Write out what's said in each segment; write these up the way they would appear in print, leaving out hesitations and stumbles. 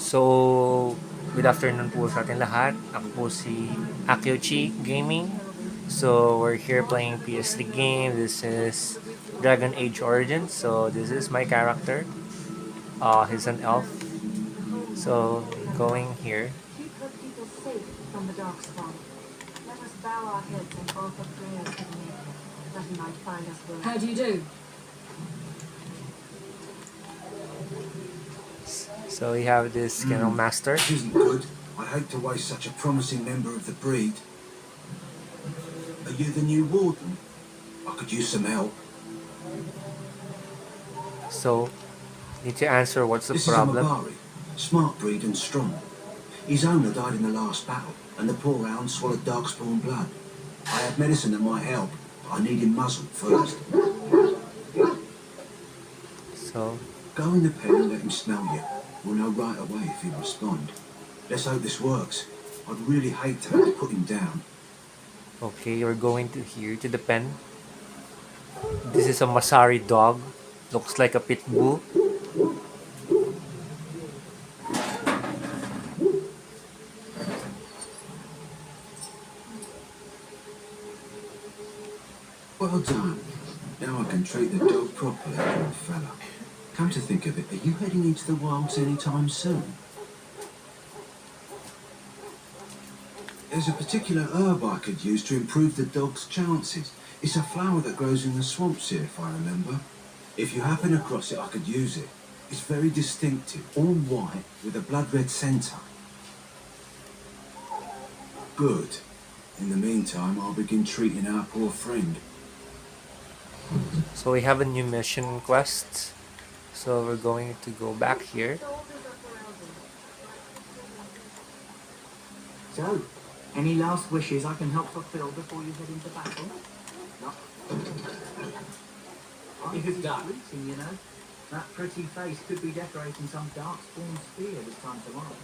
So, good afternoon po sa ating lahat. Ako po si Akyochi Gaming. So, we're here playing PS3 game. This is Dragon Age Origins. So, this is my character. He's an elf. So, going here. Keep the people safe from the darkspawn. Let us bow our heads and offer prayers to the Maker, that he might find us worthy. How do you do? So, we have this master. This isn't good. I'd hate to waste such a promising member of the breed. Are you the new warden? I could use some help. So, need to answer what's the This problem. is a Mabari, smart breed and strong. His owner died in the last battle, and the poor hound swallowed darkspawn blood. I have medicine that might help, but I need him muzzled first. So, Go in the pen and let him smell you. We'll know right away if he'll respond. Let's hope this works. I'd really hate to have to put him down. okay, we're going to here to the pen. This is a Masari dog. Looks like a pit bull. Well done. Now I can treat the dog properly, poor fella. Come to think of it, are you heading into the wilds anytime soon? There's a particular herb I could use to improve the dog's chances. It's a flower that grows in the swamps here, if I remember. If you happen across it, I could use it. It's very distinctive, all white with a blood-red centre. Good. In the meantime, I'll begin treating our poor friend. So we have a new mission quest. So we're going to go back here. So, any last wishes I can help fulfill before you head into battle? No. If it's that, you know, that pretty face could be decorating some darkspawn spear this time tomorrow.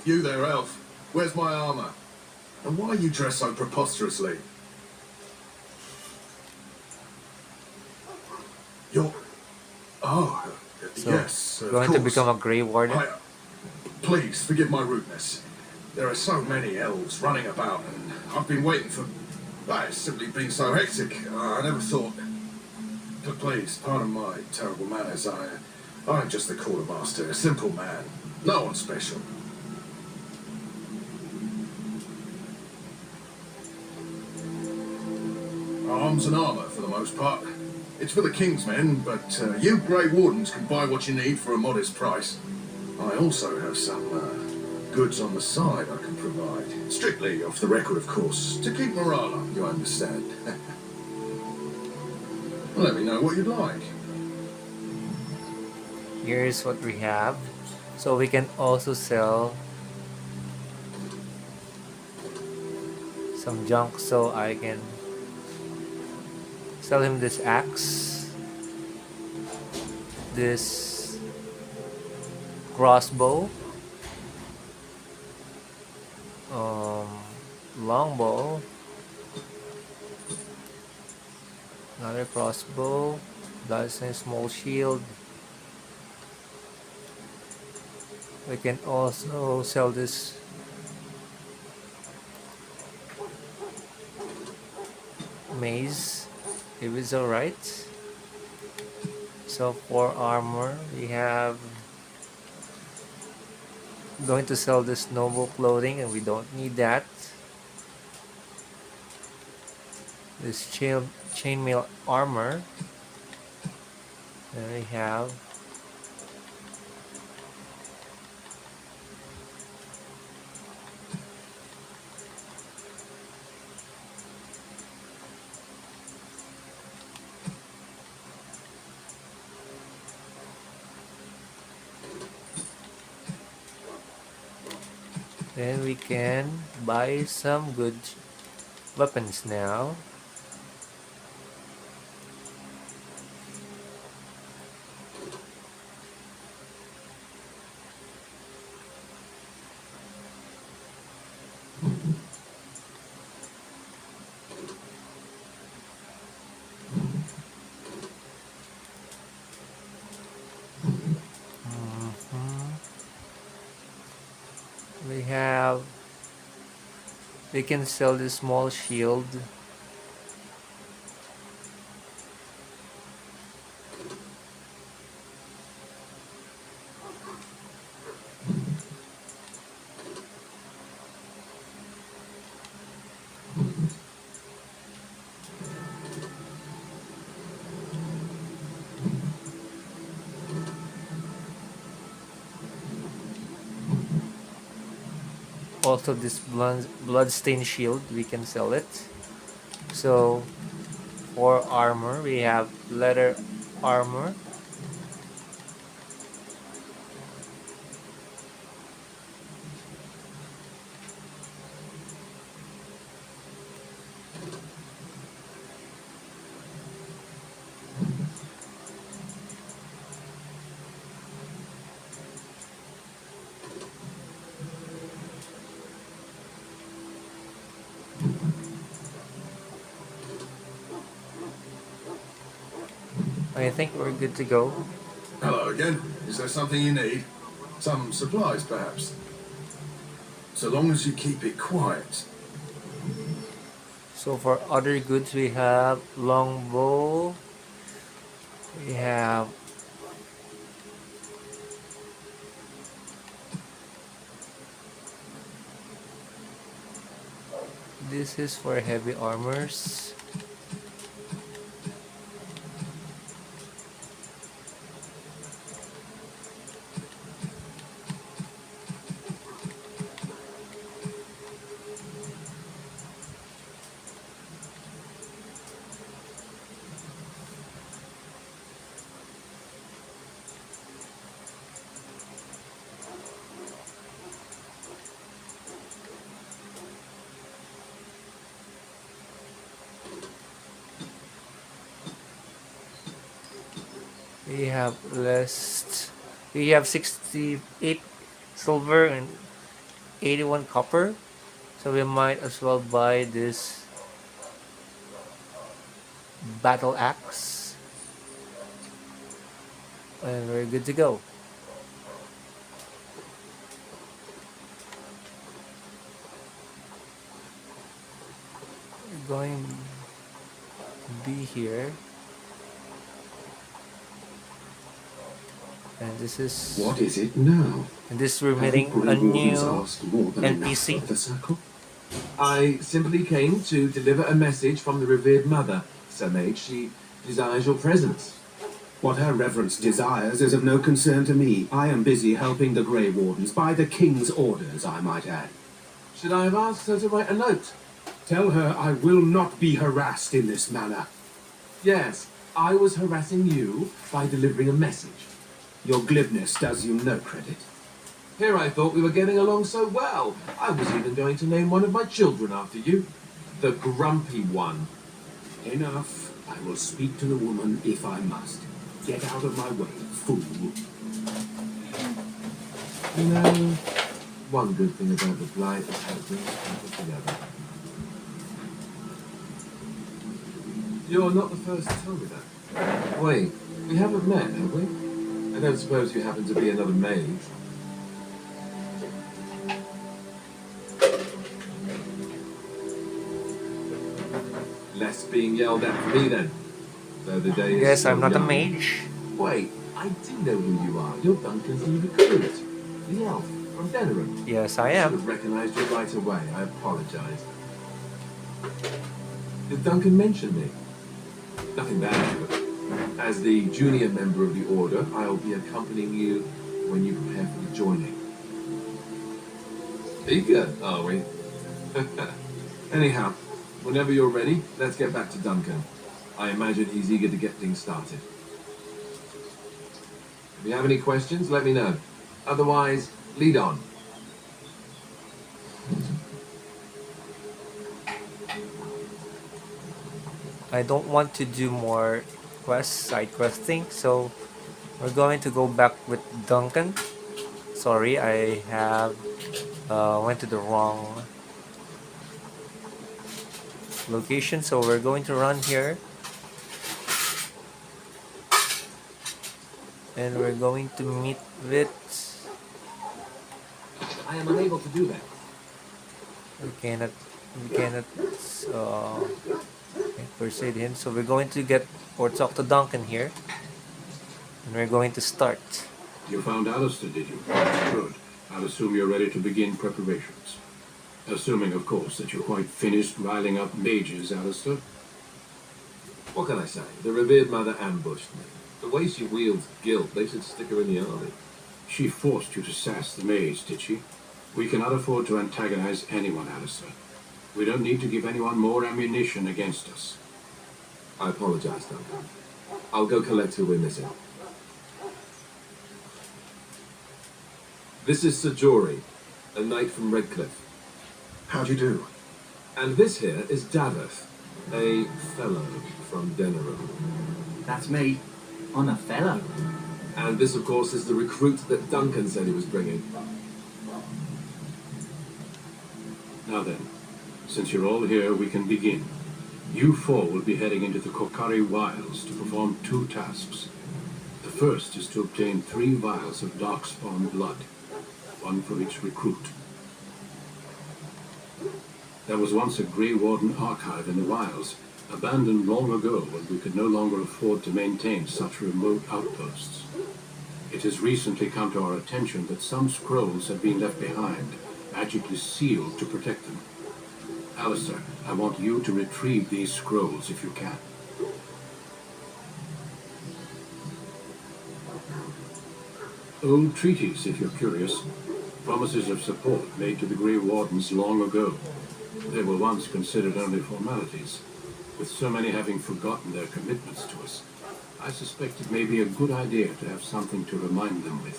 You there, elf. Where's my armour? And why are you dressed so preposterously? You're... Oh, So yes, of going course. to become a Grey Warden. Please, forgive my rudeness. There are so many elves running about, and I've been waiting for... It's simply been so hectic. I never thought... But please, pardon my terrible manners. I'm just the quartermaster, a simple man. No one special. Arms and armour, for the most part. It's for the King's men, but you Grey Wardens can buy what you need for a modest price. I also have some goods on the side I can provide. Strictly off the record, of course, to keep morale up, you understand. Let me know what you'd like. Here's what we have. So we can also sell some junk, so I can sell him this axe, this crossbow, longbow, another crossbow, that's a small shield. We can also sell this maze if it's alright. So for armor we have going to sell this noble clothing, and we don't need that. This chainmail armor, and we have then we can buy some good weapons now. have we can sell this small shield. Also this bloodstained shield, we can sell it. So for armor, we have leather armor. I think we're good to go. Hello again. Is there something you need? Some supplies, perhaps? So long as you keep it quiet. So for other goods, we have longbow. We have this is for heavy armors. We have less. We have 68 silver and 81 copper. So we might as well buy this battle axe. And we're good to go. We're going to be here. And this is What is it now? and this we're Have meeting the a Grey Wardens new asked more than enough NPC. of the circle? I simply came to deliver a message from the revered mother, Sir Mage. She desires your presence. What her reverence desires is of no concern to me. I am busy helping the Grey Wardens, by the King's orders, I might add. Should I have asked her to write a note? Tell her I will not be harassed in this manner. Yes, I was harassing you by delivering a message. Your glibness does you no credit. Here I thought we were getting along so well. I was even going to name one of my children after you. The Grumpy One. Enough. I will speak to the woman if I must. Get out of my way, fool. You know, one good thing about the Blight is how it brings people together. You're not the first to tell me that. Wait, we haven't met, have we? I don't suppose you happen to be another mage. Less being yelled at for me then. Though the day is Yes, still I'm not a young. mage. Wait, I do know who you are. You're Duncan's new recruit. The elf from Denerim. Yes, I I should am. have recognised you right away. I apologise. Did Duncan mention me? Nothing bad, but as the junior member of the Order, I'll be accompanying you when you prepare for the joining. Eager, are we? Anyhow, whenever you're ready, let's get back to Duncan. I imagine he's eager to get things started. If you have any questions, let me know. Otherwise, lead on. I don't want to do more side questing, so we're going to go back with Duncan. Sorry, I have went to the wrong location, so we're going to run here. And we're going to meet with I am unable to do that. We cannot uh, persuade him. So we're going to get or talk to Duncan here, and we're going to start. You found Alistair, did you? Good. I'll assume you're ready to begin preparations. Assuming, of course, that you're quite finished riling up mages, Alistair. What can I say? The revered mother ambushed me. The way she wields guilt, they should stick her in the army. She forced you to sass the mage, did she? We cannot afford to antagonize anyone, Alistair. We don't need to give anyone more ammunition against us. I apologize, Duncan. I'll go collect who we're missing. This is Sir Jory, a knight from Redcliffe. How do you do? And this here is Daveth, a fellow from Denerim. That's me. I'm a fellow. And this, of course, is the recruit that Duncan said he was bringing. Now then, since you're all here, we can begin. You four will be heading into the Kokari Wilds to perform 2 tasks. The first is to obtain 3 vials of darkspawn blood, 1 for each recruit. There was once a Grey Warden archive in the wilds, abandoned long ago when we could no longer afford to maintain such remote outposts. It has recently come to our attention that some scrolls have been left behind, magically sealed to protect them. Alistair, I want you to retrieve these scrolls if you can. Old treaties, if you're curious. Promises of support made to the Grey Wardens long ago. They were once considered only formalities. With so many having forgotten their commitments to us, I suspect it may be a good idea to have something to remind them with.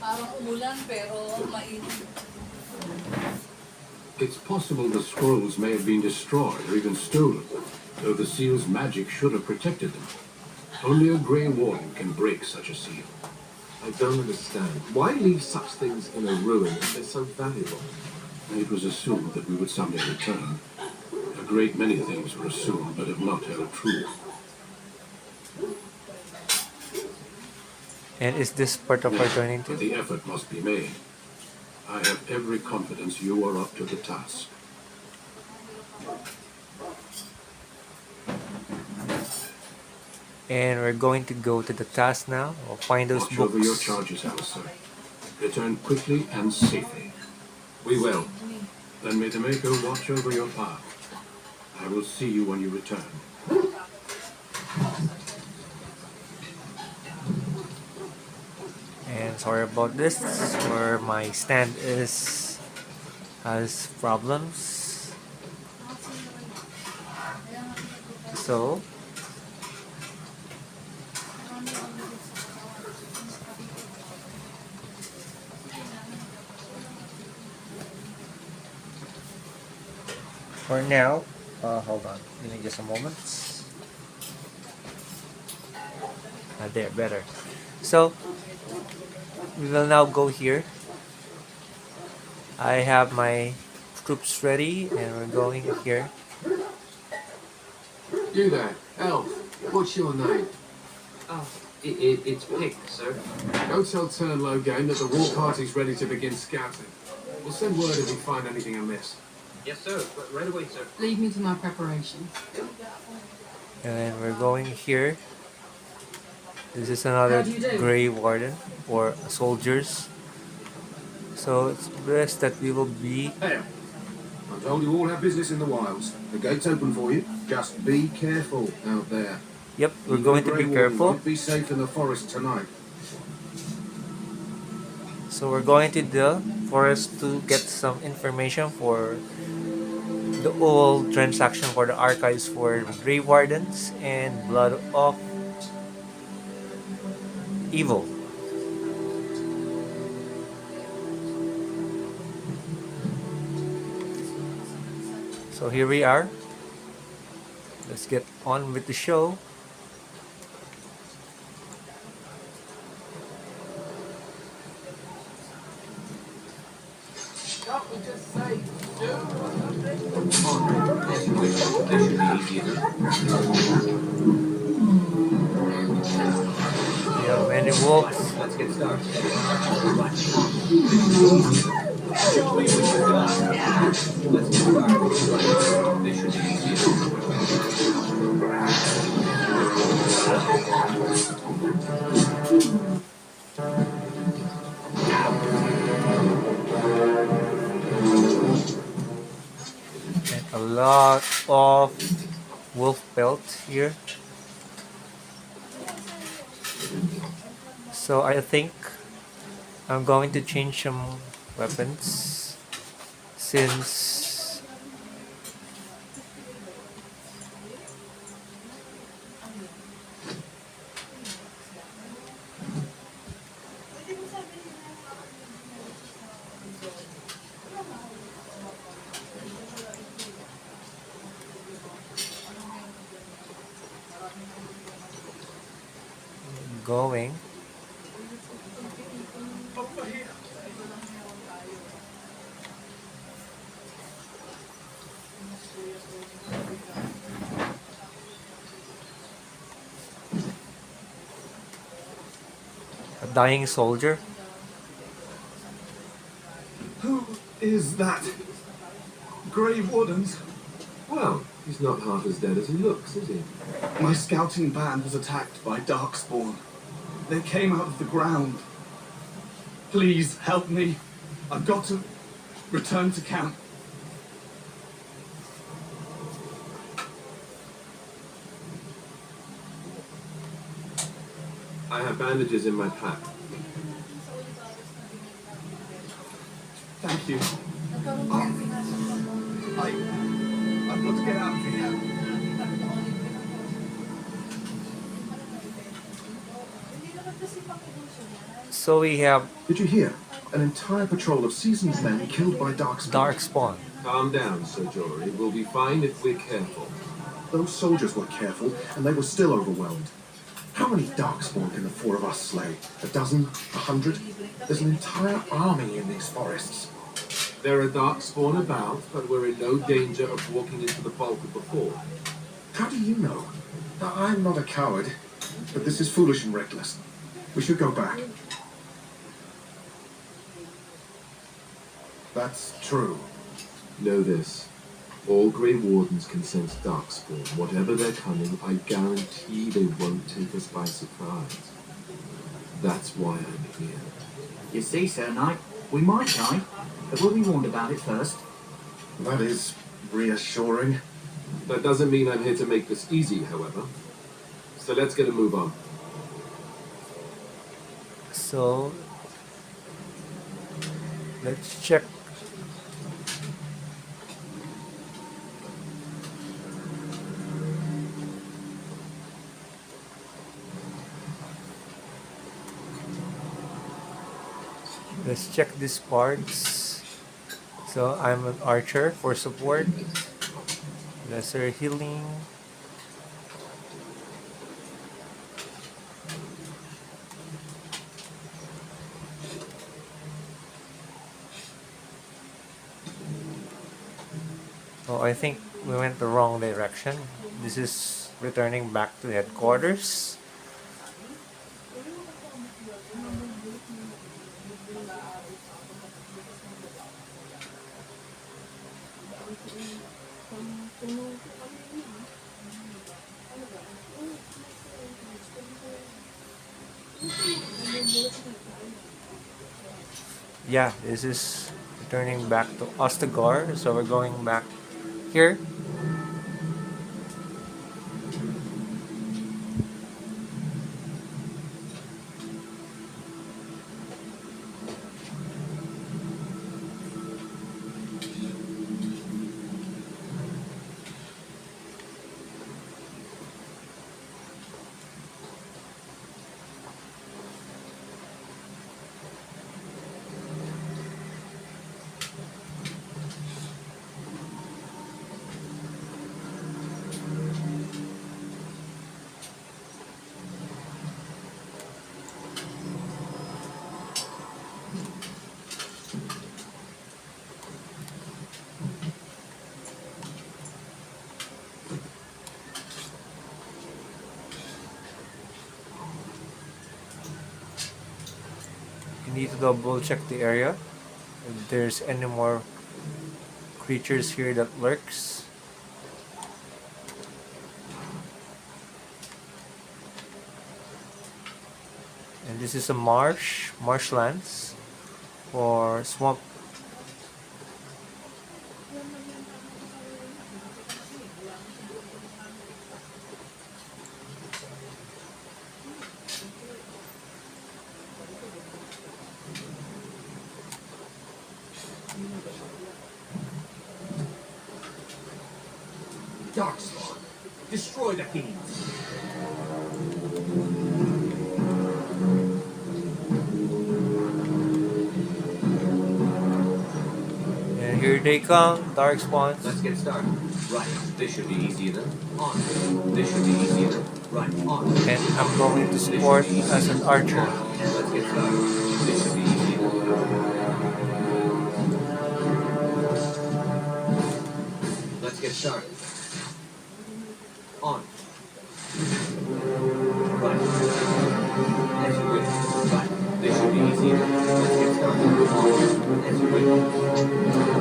Parang umulan pero mainit. It's possible the scrolls may have been destroyed or even stolen, though the seal's magic should have protected them. Only a Grey Warden can break such a seal. I don't understand. Why leave such things in a ruin if they're so valuable? It was assumed that we would someday return. A great many things were assumed but have not held true. And is this part of our journey too? The effort must be made. I have every confidence you are up to the task. And we're going to go to the task now. We'll find those Watch over your books. charges, Alistair. Return quickly and safely. We will. Then may the Maker watch over your path. I will see you when you return. And sorry about this, where my stand has problems. So for now, hold on, give me just a moment. There, better. So we will now go here. I have my troops ready, and we're going here. You there, elf. What's your name? Oh, it's Pig, sir. Go tell Turnlow Game that the war party's ready to begin scouting. We'll send word if we find anything amiss. Yes, sir. Right away, sir. Leave me to my preparations. And then we're going here. This is another How do you do? Grey Warden or soldiers. So it's best that we will be. There. I told you all have business in the wilds. The gate's open for you. Just be careful out there. Yep, we're Even going the to be Grey Warden careful. won't be safe in the forest tonight. So we're going to the forest to get some information for the old transaction for the archives for Grey Wardens and Blood of Evil. So here we are. Let's get on with the show. We have many wolves. Let's get started. This should be easy. And a lot of wolf pelt here. So I think I'm going to change some weapons since going. A dying soldier. Who is that? Grey Wardens? Well, he's not half as dead as he looks, is he? My scouting band was attacked by Darkspawn. They came out of the ground. Please help me. I've got to return to camp. I have bandages in my pack. Thank you. I've got to get out of here. So we have Did you hear? An entire patrol of seasoned men killed by Darkspawn. Darkspawn. Calm down, Sir Jory. We'll be fine if we're careful. Those soldiers were careful, and they were still overwhelmed. How many Darkspawn can the four of us slay? A dozen? 100? There's an entire army in these forests. There are Darkspawn about, but we're in no danger of walking into the bulk of the fort. How do you know? I'm not a coward, but this is foolish and reckless. We should go back. That's true. Know this. All Grey Wardens can sense Darkspawn. Whatever they're coming, I guarantee they won't take us by surprise. That's why I'm here. You see, Sir Knight, we might die, but we'll be warned about it first. That is reassuring. That doesn't mean I'm here to make this easy, however. So let's get a move on. So let's check. Let's check these parts. So I'm an archer for support. Lesser healing. Oh, I think we went the wrong direction. This is returning back to headquarters. Yeah, this is returning back to Ostagar, so we're going back here. You need to double check the area if there's any more creatures here that lurks. And this is a marshlands or swamp. Darkspawn, destroy the fiends. And here they come, dark spawns. Let's get started. Right, this should be easy enough. On. This should be easy enough. Right, on. And I'm going to support as an archer. Let's get started. This should be easy enough. Let's get started. On. Right. As you wish. Right. This should be easy enough. Let's get started. On. As you wish.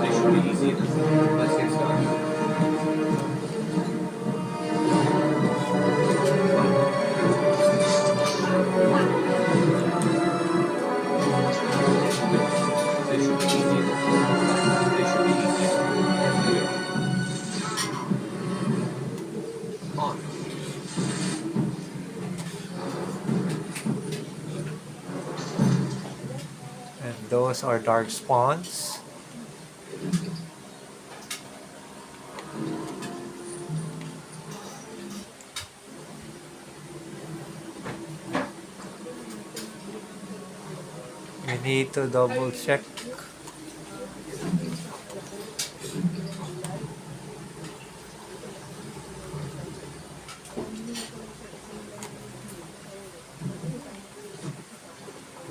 This should be easy enough. Let's get started. This should be easy enough. Right. This should be easy enough. As you wish. On. And those are dark spawns. We need to double check.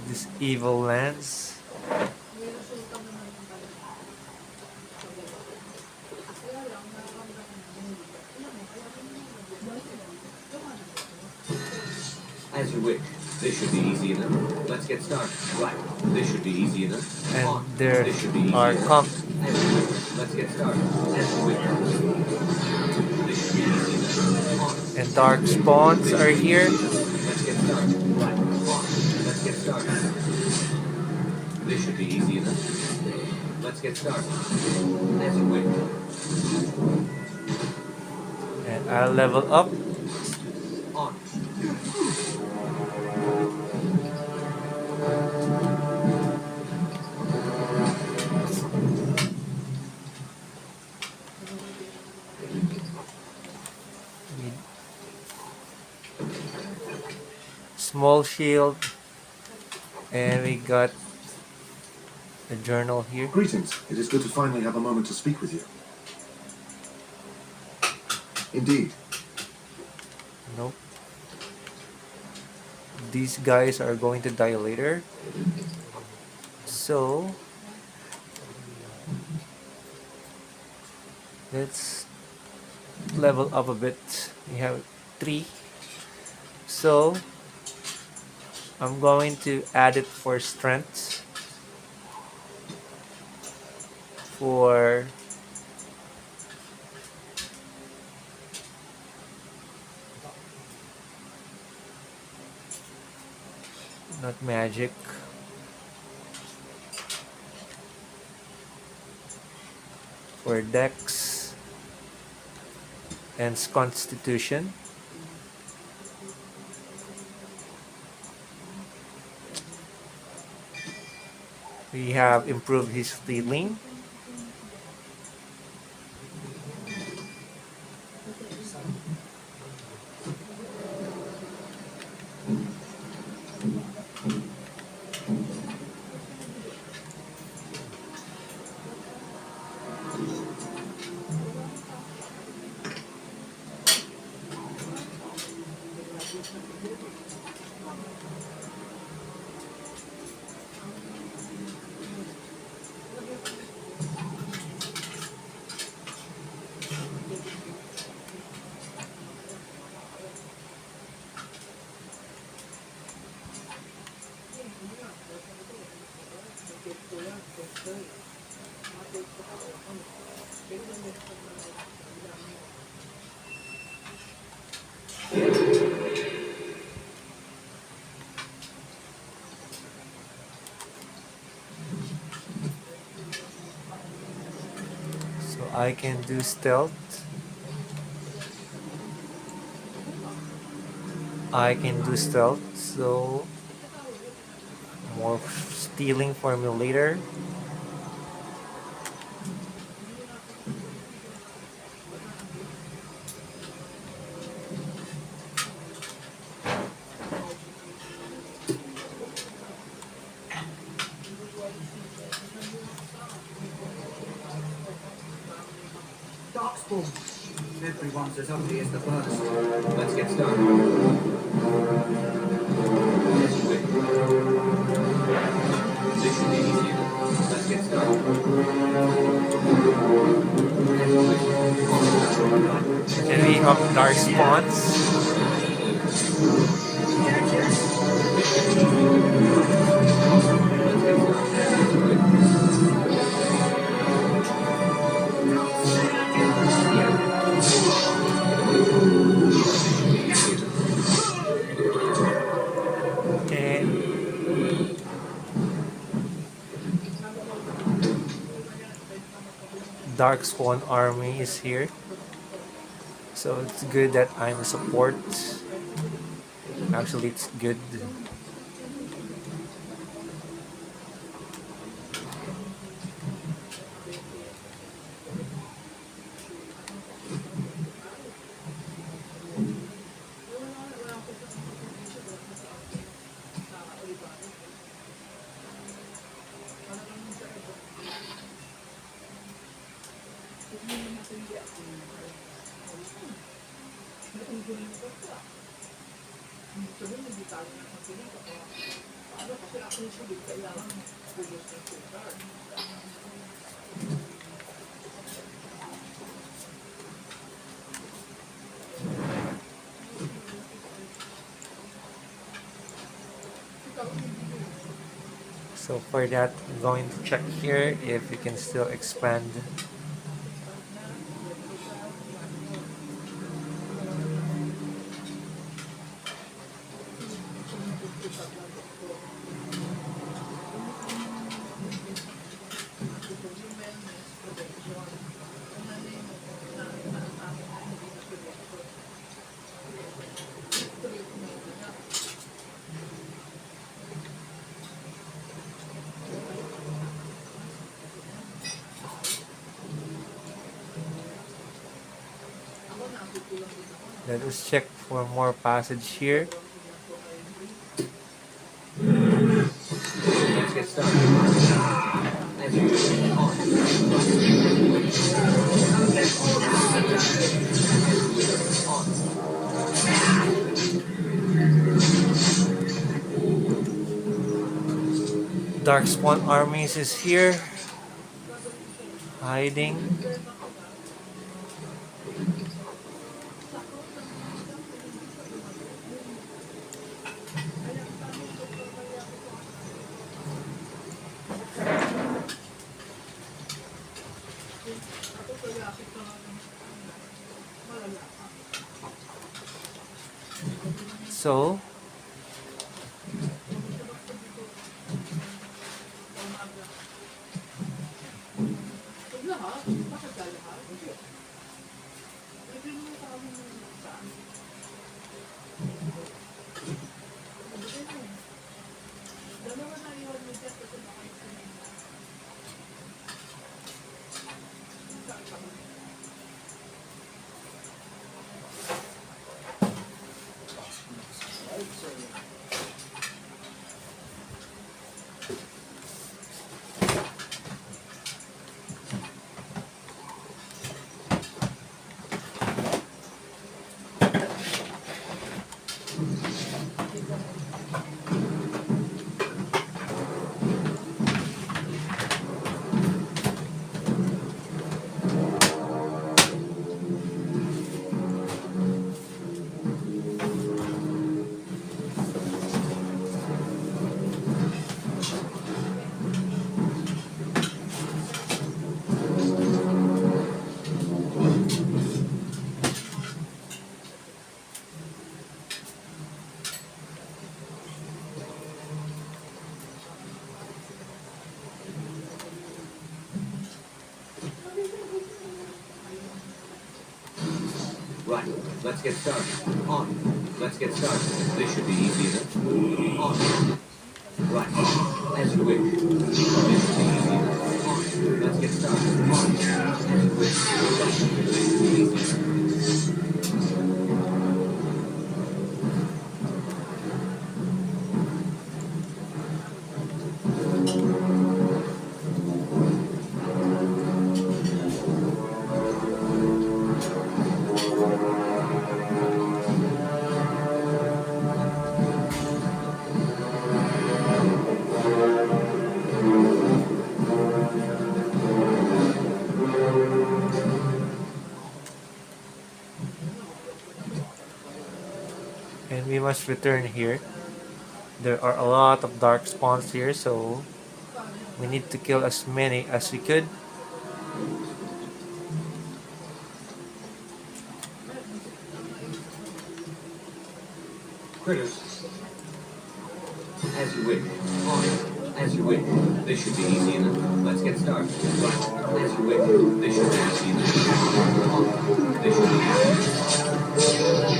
This evil lands. As you wish. This should be easy enough. Let's get started. Right. This should be easy enough. And On. there This should be easy are enough. As you wish. Let's get started. As you wish. This should be easy enough. On. and dark spawns are here. Let's get started. Right. On. Let's get started. This should be easy enough. Let's get started. As you wish. And I'll level up. On. Small shield. And we got a journal here. Greetings. It is good to finally have a moment to speak with you. Indeed. Nope. These guys are going to die later. So let's level up a bit. We have 3. So I'm going to add it for strength. For not magic. For dex and constitution. We have improved his stealing. So I can do stealth. I can do stealth, so more stealing for me later. Darkspawn. Everyone's as ugly as the first. Let's get started. Yes, you will. This should be easy enough. Let's get started. Yes, you will. And we have dark spawns. And dark spawn army is here. So it's good that I'm a support. Actually, it's good. So for that, I'm going to check here if we can still expand. Let us check for more passage here. Let's get started. As you Dark spawn armies is here. Hiding. So Let's get started. On. Let's get started. This should be easy enough. On. Right. As you wish. This should be easy enough. On. Let's get started. On. As you wish. Right. This should be easy enough. And we must return here. There are a lot of dark spawns here, so we need to kill as many as we could. Critters. As you wish. On. As you wish. This should be easy enough. Let's get started. Right. As you wish. This should be easy enough. On. This should be easy enough.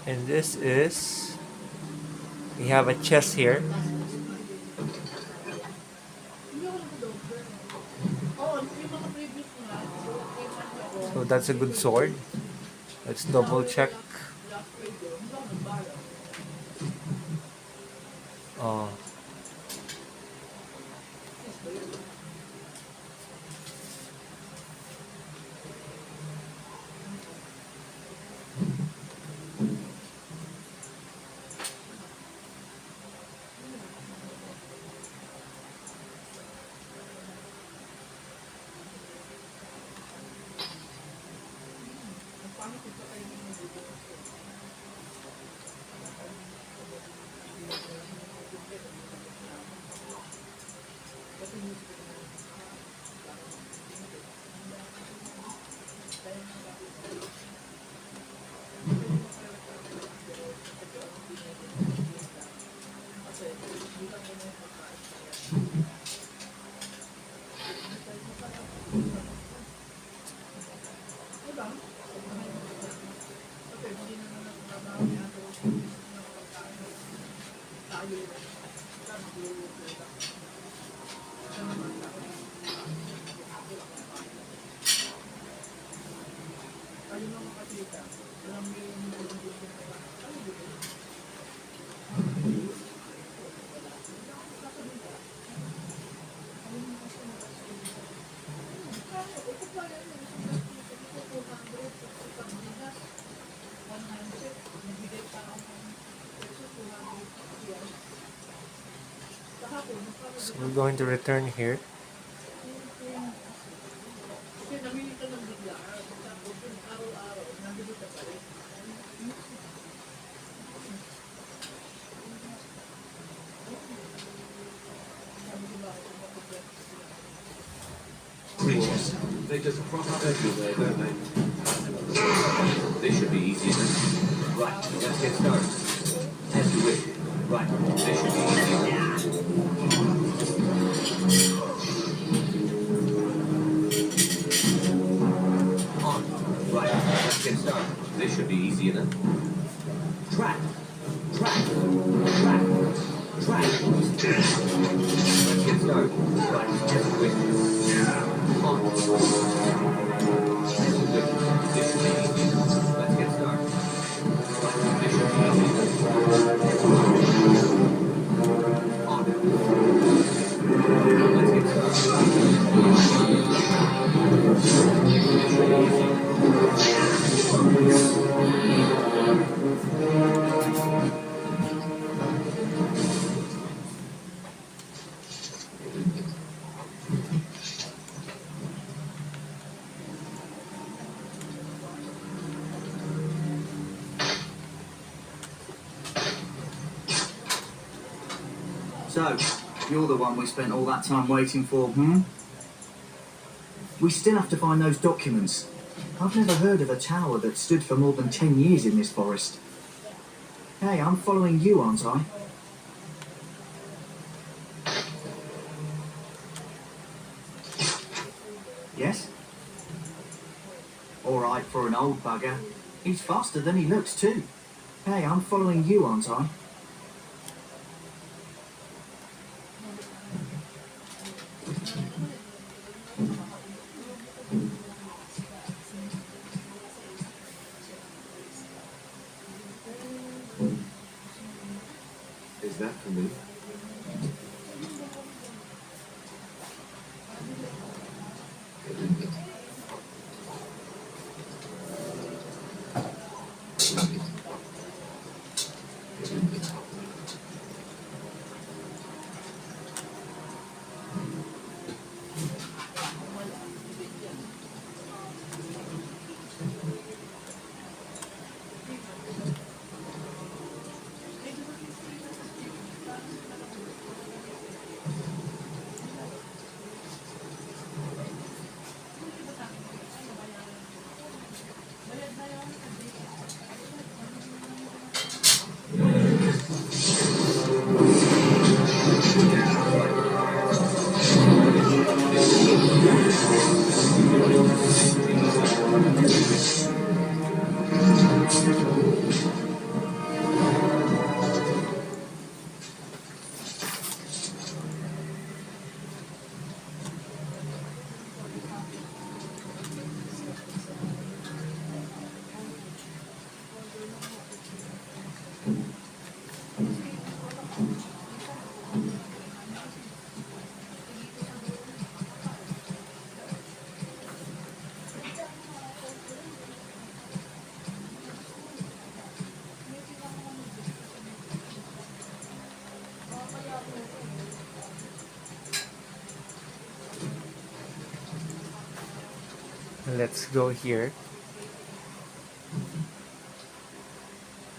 And this is, we have a chest here. So that's a good sword. Let's double check. Oh. So we're going to return here. Creatures. They just crop up everywhere, don't they? This should be easy enough. Right, let's get started. As you wish. Right, this should be easy enough. On. Right, let's get started. This should be easy enough. Track. Track. Track. Track. Let's get started. Right, as you wish. On. As you wish. This should be easy enough. Let's get started. Right, this should be easy enough. As you wish. On. Let's get started. This should be easy. So, you're the one we spent all that time waiting for, hmm? We still have to find those documents. I've never heard of a tower that stood for more than 10 years in this forest. Hey, I'm following you, aren't I? Yes? Alright, for an old bugger. He's faster than he looks, too. Hey, I'm following you, aren't I? Is that for me? Let's go here.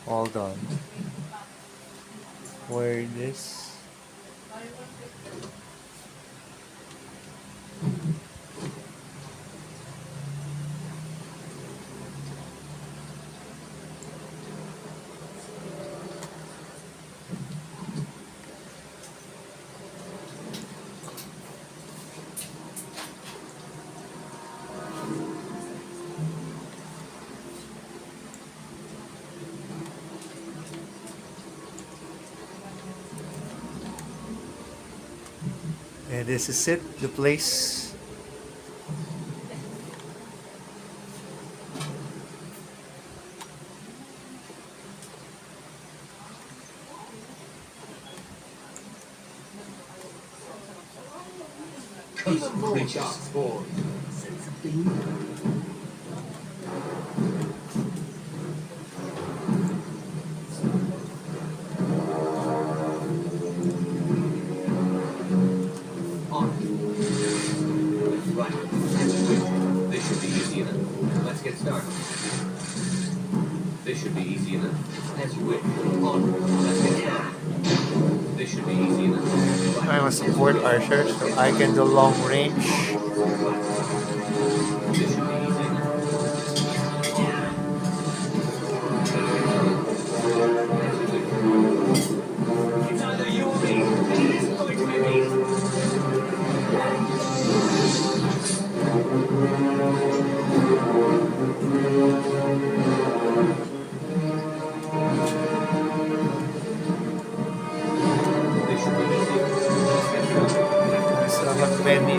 Hold on. Where this? And this is it, the place. Even more darkspawn. Right. This should be easy enough. Let's get started. This should be easy enough. As you wish. On. Let's get started. This should be easy enough. Right. I'm a support archer, so I can do long range. This should be easy enough. It's either you or me. It isn't going to be me. I still have many.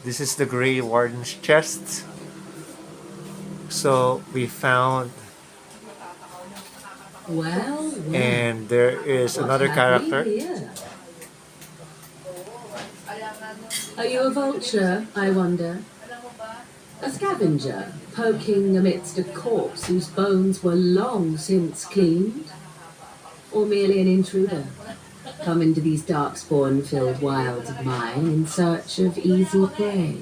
This is the Grey Warden's chest. So we found, Well, well. and there is What another have we character. here? Are you a vulture, I wonder? A scavenger, poking amidst a corpse whose bones were long since cleaned? Or merely an intruder, come into these darkspawn-filled wilds of mine in search of easy prey?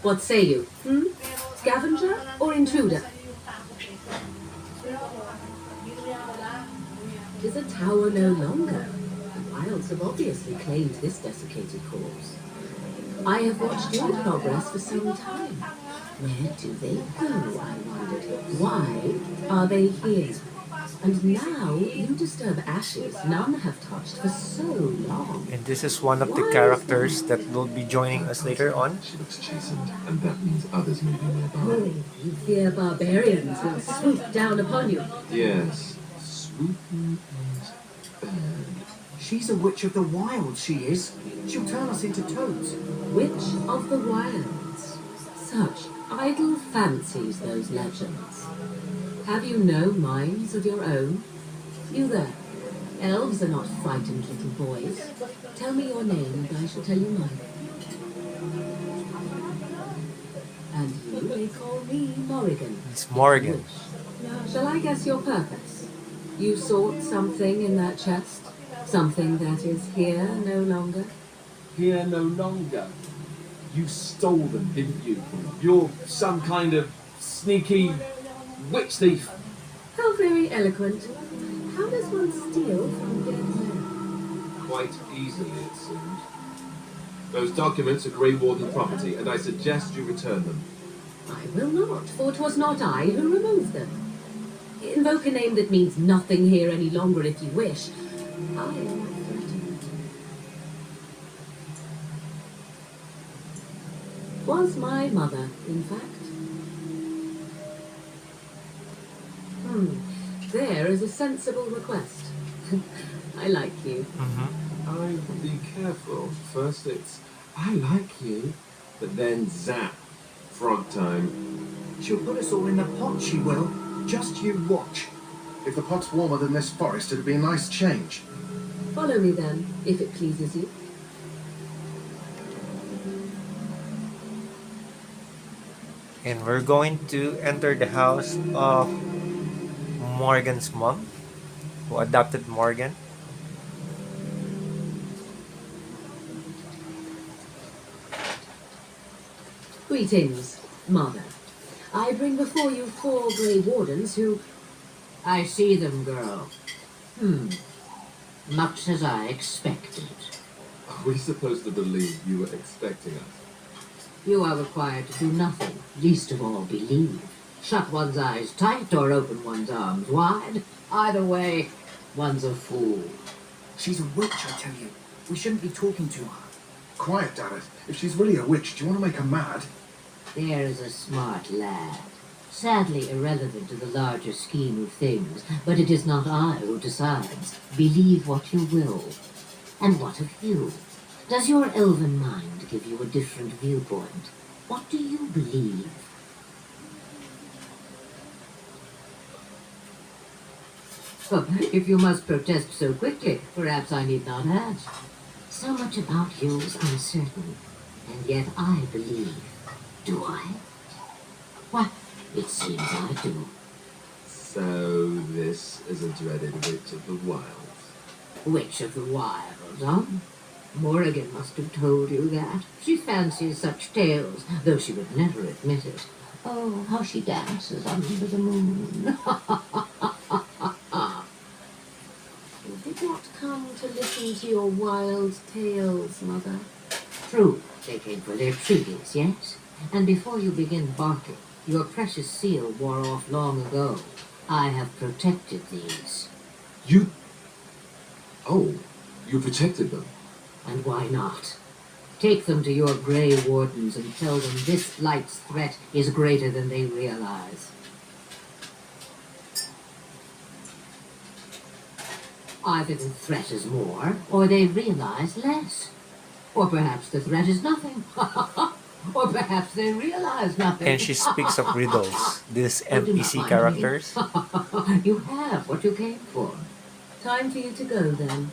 What say you? Scavenger or intruder? It is a tower no longer. The wilds have obviously claimed this desiccated corpse. I have watched your progress for some time. Where do they go, I wondered? Why are they here? And now you disturb ashes none have touched for so long. And this is one of the Why is characters that will be joining us later on. She looks chastened, and that means others may be nearby. Oh, you fear barbarians will swoop down upon you. Yes, swooping is bad. She's a witch of the wild, she is. She'll turn us into toads. Witch of the wilds. Such idle fancies, those legends. Have you no minds of your own? You there. Elves are not frightened little boys. Tell me your name and I shall tell you mine. And you may call me Morrigan. It's Morgan. Shall I guess your purpose? You sought something in that chest? Something that is here no longer? Here no longer. You stole them, didn't you? You're some kind of sneaky witch thief. How very eloquent. How does one steal from dead men? Quite easily, it seems. Those documents are Grey Warden property, and I suggest you return them. I will not, for 'twas not I who removed them. Invoke a name that means nothing here any longer if you wish. I am not threatened. Was my mother, in fact. There is a sensible request. I like you. I would be careful. First it's, I like you, but then zap. Frog time. She'll put us all in the pot, she will. Just you watch. If the pot's warmer than this forest, it'd be a nice change. Follow me then, if it pleases you. And we're going to enter the house of Morgan's mom, who adopted Morgan. Greetings, Mother. I bring before you 4 Grey Wardens who... I see them, girl. Much as I expected. Are we supposed to believe you were expecting us? You are required to do nothing, least of all believe. Shut one's eyes tight or open one's arms wide. Either way, one's a fool. She's a witch, I tell you. We shouldn't be talking to her. Quiet, damn it. If she's really a witch, do you want to make her mad? There's a smart lad. Sadly irrelevant to the larger scheme of things, but it is not I who decides. Believe what you will. And what of you? Does your elven mind give you a different viewpoint? What do you believe? Oh, if you must protest so quickly, perhaps I need not ask. So much about you is uncertain, and yet I believe. Do I? Why, it seems I do. So this is a dreaded witch of the wilds. Witch of the wilds, huh? Morrigan must have told you that. She fancies such tales, though she would never admit it. Oh, how she dances under the moon. You did not come to listen to your wild tales, Mother. True, they came for their treaties, yes? And before you begin barking, your precious seal wore off long ago. I have protected these. You... Oh, you protected them. And why not? Take them to your Grey Wardens and tell them this light's threat is greater than they realize. Either the threat is more, or they realize less. Or perhaps the threat is nothing. Or perhaps they realize nothing. And she speaks of riddles, these Oh, do not NPC mind me. characters. You have what you came for. Time for you to go, then.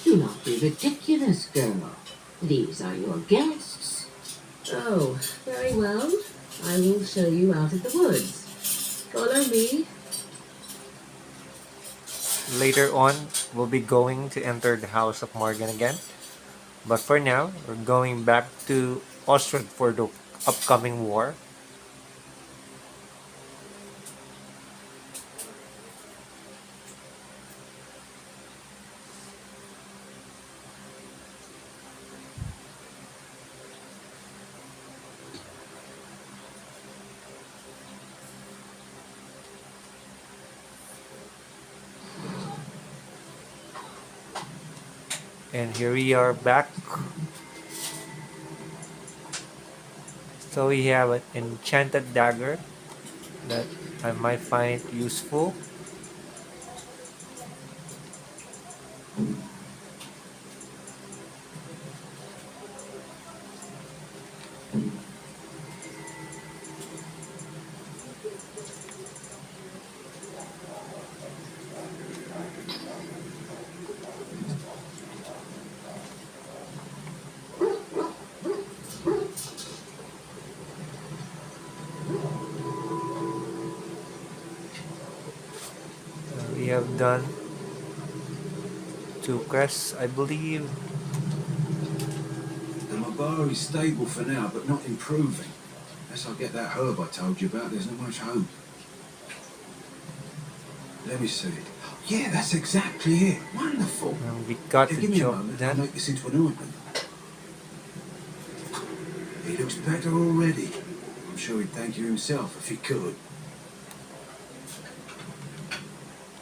Do not be ridiculous, girl. These are your guests. Oh, very well. I will show you out of the woods. Follow me. Later on, we'll be going to enter the house of Morgan again. But for now, we're going back to Ostrand for the upcoming war. And here we are back. So we have an enchanted dagger that I might find useful. We have done 2 quests, I believe. The Mabari's stable for now, but not improving. Unless I get that herb I told you about, there's not much hope. Let me see. Yeah, that's exactly it. Wonderful. And we got Here, the give me a job moment. I'll done. make this into an ointment. He looks better already. I'm sure he'd thank you himself if he could.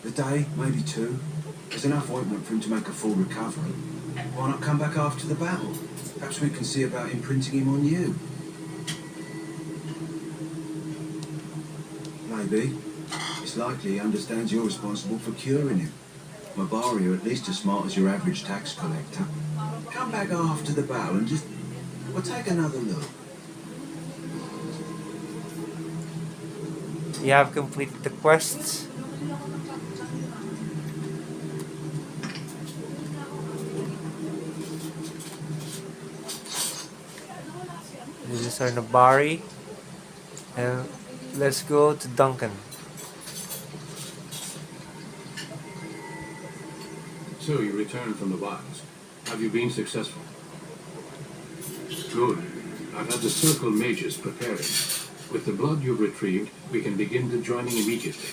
A day, maybe 2. There's enough ointment for him to make a full recovery. Why not come back after the battle? Perhaps we can see about imprinting him on you. Maybe. It's likely he understands you're responsible for curing him. Mabari are at least as smart as your average tax collector. Come back after the battle and just... we'll take another look. We have completed the quests. This is our Nabari. And let's go to Duncan. So you returned from the wilds. Have you been successful? Good. I've had the circle mages preparing. With the blood you've retrieved, we can begin the joining immediately.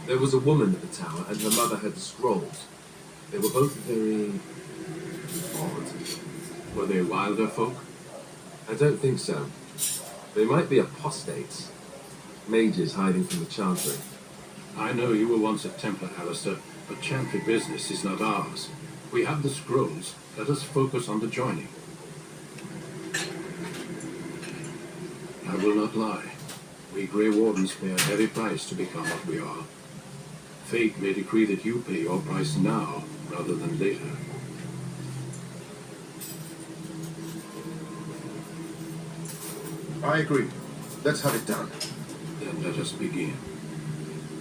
There was a woman at the tower, and her mother had the scrolls. They were both very odd. Were they wilder folk? I don't think so. They might be apostates. Mages hiding from the chantry. I know you were once a Templar, Alistair, but chantry business is not ours. We have the scrolls. Let us focus on the joining. I will not lie. We Grey Wardens pay a heavy price to become what we are. Fate may decree that you pay your price now, rather than later. I agree. Let's have it done. Then let us begin.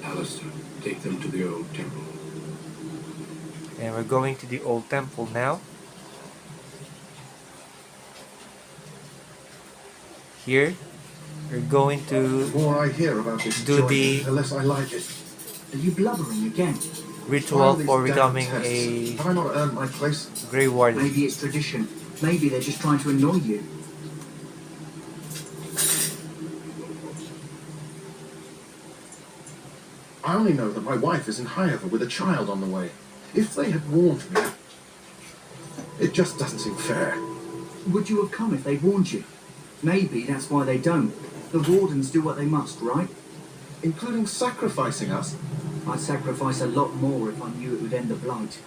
Alistair, take them to the old temple. And we're going to the old temple now. Here, we're going The to more I hear about this do joining, the the less I like it. Are you blubbering again? Why ritual all these for damn becoming tests? a Have I not earned my place? Grey Warden. Maybe it's tradition. Maybe they're just trying to annoy you. I only know that my wife is in Highover with a child on the way. If they had warned me, it just doesn't seem fair. Would you have come if they warned you? Maybe that's why they don't. The Wardens do what they must, right? Including sacrificing us. I'd sacrifice a lot more if I knew it would end the blight.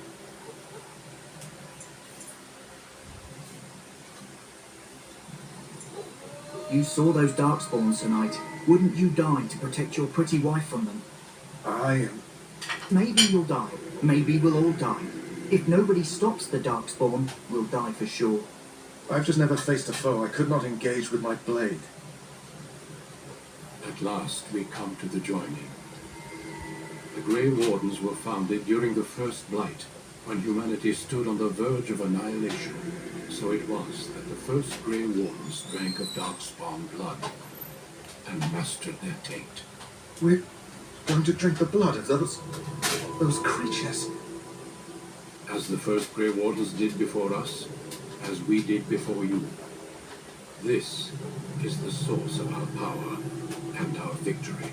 You saw those darkspawns tonight. Wouldn't you die to protect your pretty wife from them? I am. Maybe you'll die. Maybe we'll all die. If nobody stops the Darkspawn, we'll die for sure. I've just never faced a foe I could not engage with my blade. At last we come to the joining. The Grey Wardens were founded during the First Blight, when humanity stood on the verge of annihilation. So it was that the first Grey Wardens drank of Darkspawn blood and mastered their taint. We're going to drink the blood of those creatures. As the first Grey Wardens did before us, as we did before you. This is the source of our power and our victory.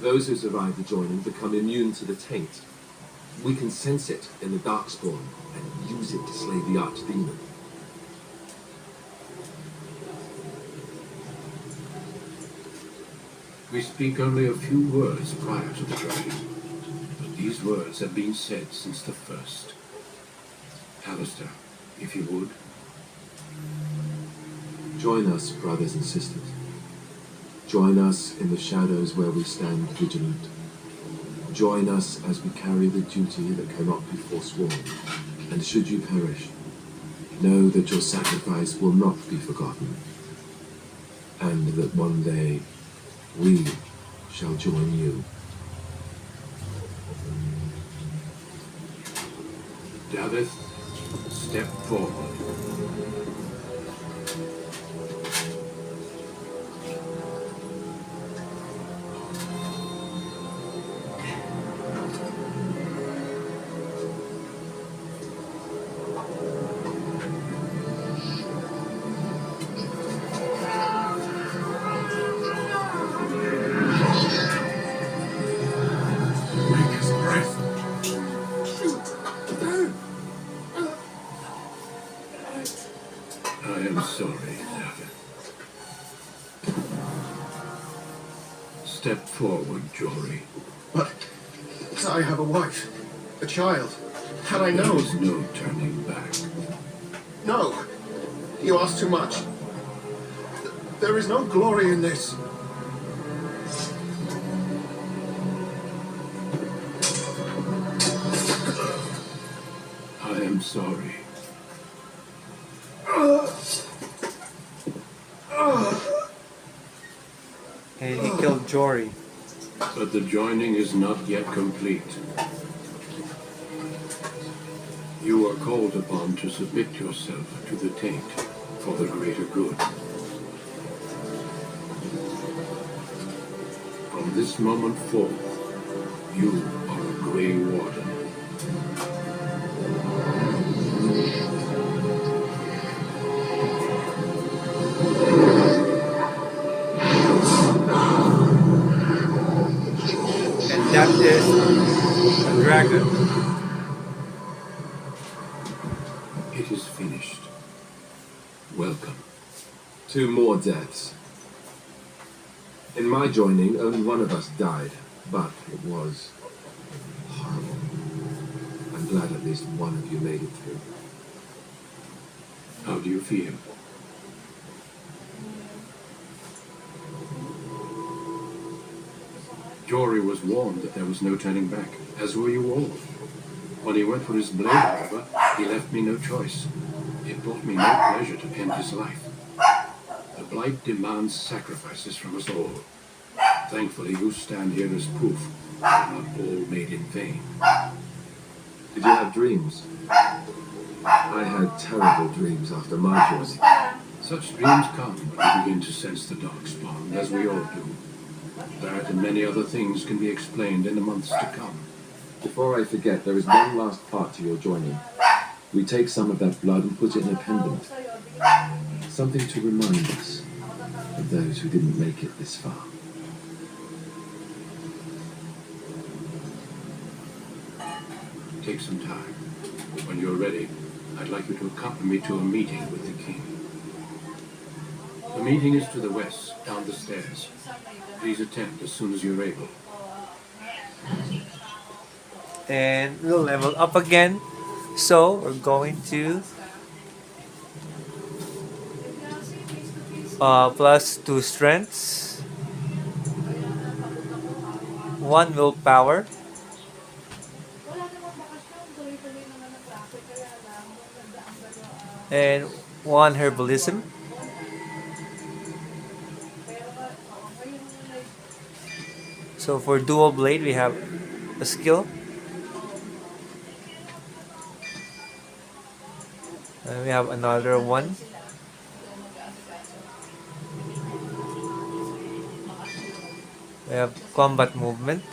Those who survive the joining become immune to the taint. We can sense it in the Darkspawn and use it to slay the Archdemon. We speak only a few words prior to the dragon, but these words have been said since the first. Alistair, if you would. Join us, brothers and sisters. Join us in the shadows where we stand vigilant. Join us as we carry the duty that cannot be forsworn. And should you perish, know that your sacrifice will not be forgotten, and that one day we shall join you. Davith, step forward. I am sorry, Davith. Step forward, Jory. But I have a wife, a child. Had I There known... is no turning back. No! You ask too much. There is no glory in this. I am sorry. And he killed Jory. But the joining is not yet complete. You are called upon to submit yourself to the taint for the greater good. From this moment forth, you are a Grey Warden. And that is a dragon. It is finished. Welcome. 2 more deaths. In my joining, only one of us died, but it was horrible. I'm glad at least one of you made it through. How do you feel? Jory was warned that there was no turning back, as were you all. When he went for his blade, however, he left me no choice. It brought me no pleasure to end his life. The Blight demands sacrifices from us all. Thankfully, you stand here as proof that not all made in vain. Did you have dreams? I had terrible dreams after my joining. Such dreams come when we begin to sense the Darkspawn, as we all do. That and many other things can be explained in the months to come. Before I forget, there is one last part to your joining. We take some of that blood and put it in a pendant. Something to remind us of those who didn't make it this far. Take some time. When you're ready, I'd like you to accompany me to a meeting with the king. The meeting is to the west, down the stairs. Please attend as soon as you're able. And we'll level up again. So we're going to plus 2 strengths. 1 willpower, and 1 herbalism. So for dual blade, we have a skill. And we have another one. We have combat movement.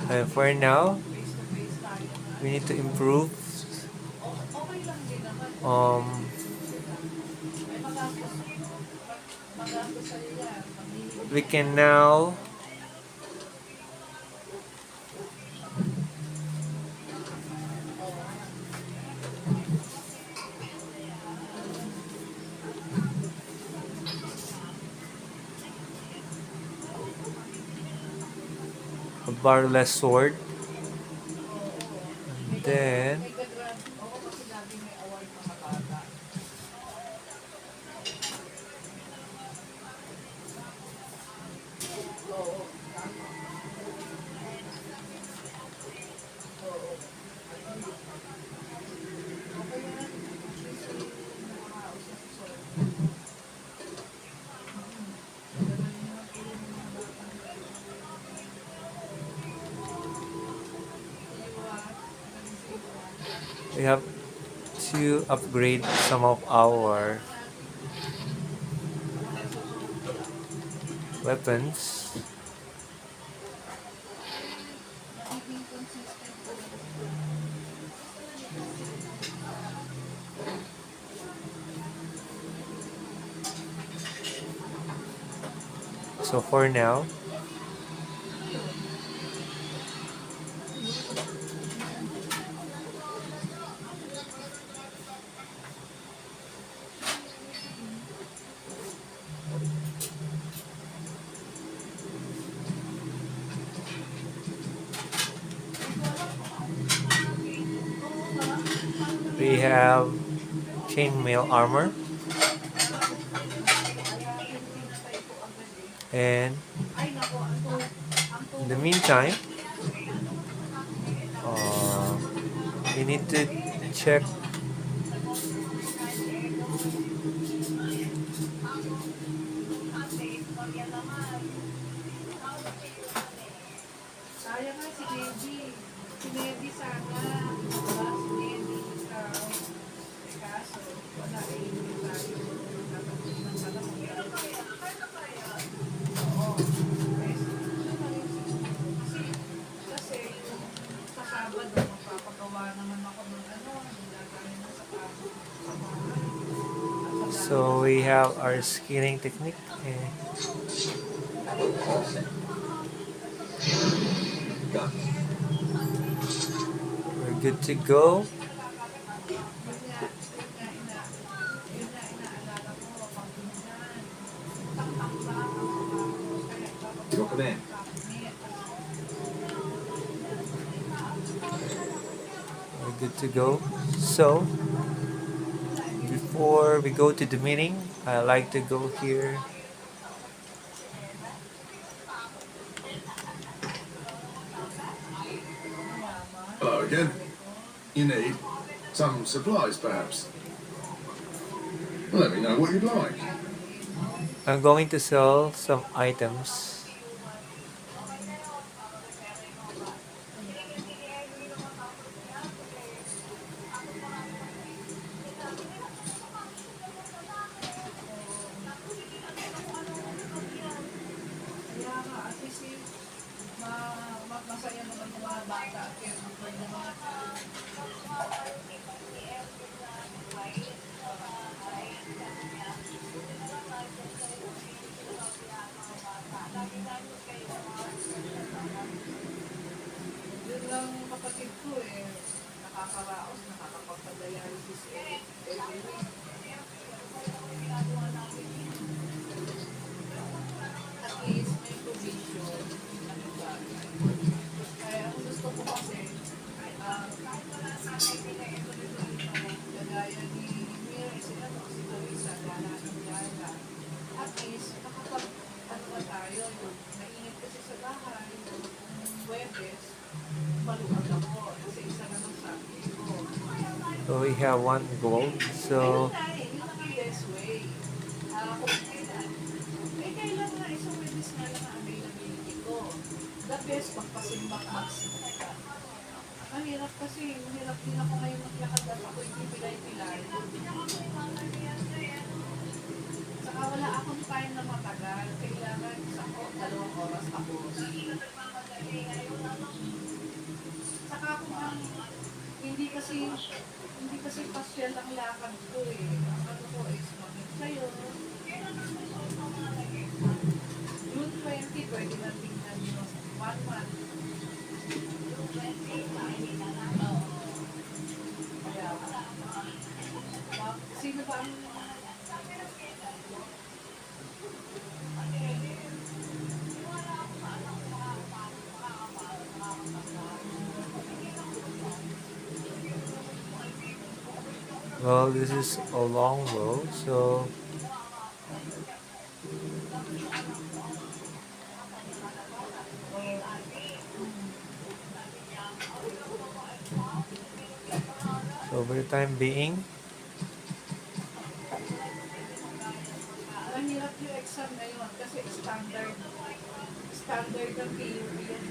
And for now, we need to improve. We can now a barless sword. And then we have to upgrade some of our weapons. So for now, we have chainmail armor, and in the meantime, we need to check so we have our scaling technique. We're good to go. Your command. We're good to go. So before we go to the meeting, I like to go here. Hello again. You need some supplies, perhaps? Let me know what you'd like. I'm going to sell some items. So we have one gold. So Yun ang best way. Kailan nga, so with this nga lang ang availability ko. The best, magpasimbak maximum ka. Mahirap kasi, mahirap din ako ngayon maglakad at ako hindi pilay-pilay. Saka wala akong time na matagal. Kailangan isang o 2 oras tapos. Saka kung ang hindi kasi pasyal ang lakad ko eh. Ang ano ko is maging sa'yo. June 20, pwede na tingnan nyo. 1 month. Kaya, sino ba ang well, this is a long road. So for the time being, mahirap yung exam na yun kasi standard ng PUP yan.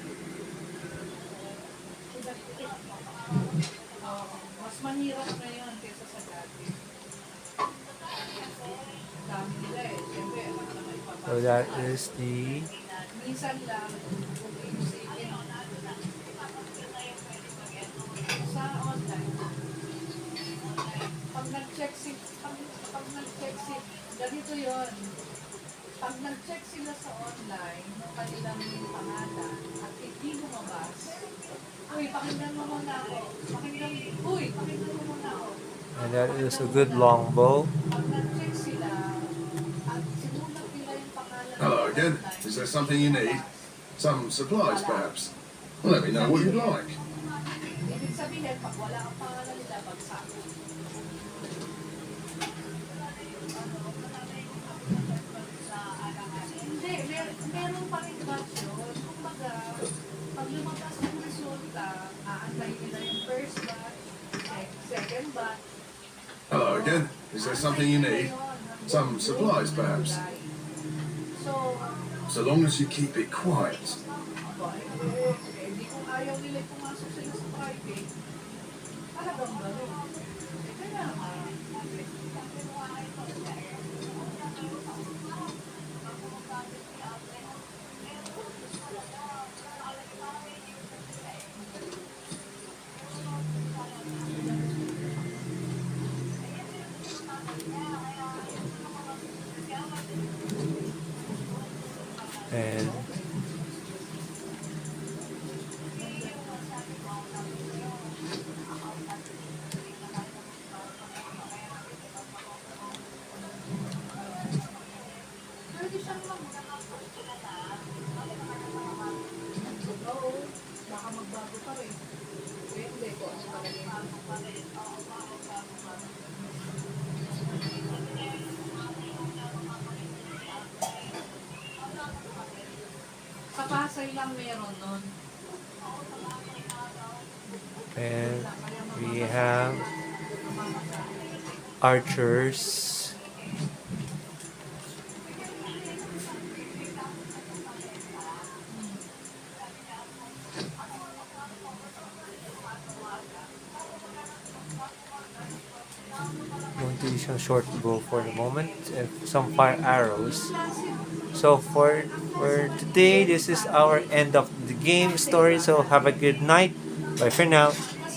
Mas mahirap na yun kaysa sa dati. Dami nila eh. Siyempre, alam na may so that is the minsan lang, kung inisipin sa online, pag nag-check ganito yun. Pag nag-check sila sa online, ng kanilang pangalan, at hindi lumabas, uy, pakinggan mo muna ako. Pakinggan mo muna ako. and that is a good long bow. Pag nag-check sila, at sinulat nila yung pangalan Hello ng again. online, Is there something you need? Some supplies, perhaps? Let me know what you'd like. ibig sabihin, pag wala ang pangalan nila, bagsak. Hindi, meron pa rin batch yun. Kumbaga, pag lumabas yung resulta, aantayin nila yung first batch, second batch. Hello again. Is there something you need? Some supplies, perhaps? So, So long as you keep it quiet. hindi kung ayaw nila pumasok sila sa private, talagang gano'n. Kaya nga, And pwede siyang oo, baka magbago pa rin. Hindi ko, ano talaga yun. Sa Pasay lang meron nun. and we have archers. Going to use a short bow for the moment, and some fire arrows. So for today, this is our end of the game story. So have a good night. Bye for now.